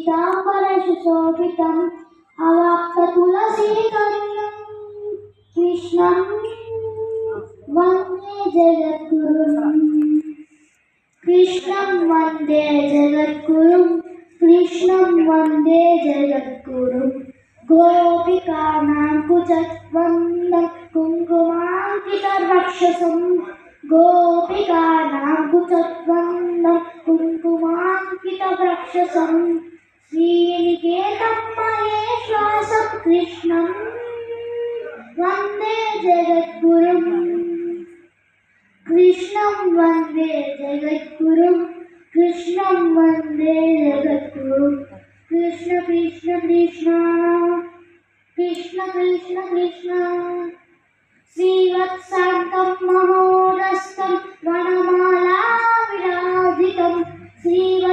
पीताम्बरसुशोभितम् अवाप्ततुलसीकर्णं कृष्णं वन्दे जगद्गुरुम् कृष्णं वन्दे जगद्गुरुं कृष्णं वन्दे जगद्गुरुं गोपिकानां कुचद्वन्दं कुङ्कुमाङ्कितवक्षसं गोपिकानां कुचद्वन्दं कुङ्कुमाङ्कितवक्षसं श्रीनिकेतं महेश्वासं कृष्णं वन्दे जगद्गुरुम् कृष्णं वन्दे जगद्गुरुं कृष्णं वन्दे जगद्गुरुं कृष्ण कृष्ण कृष्ण कृष्ण कृष्ण कृष्ण श्रीवत्सान्तं महोदस्तं वनमाला विराजितं श्रीवत्स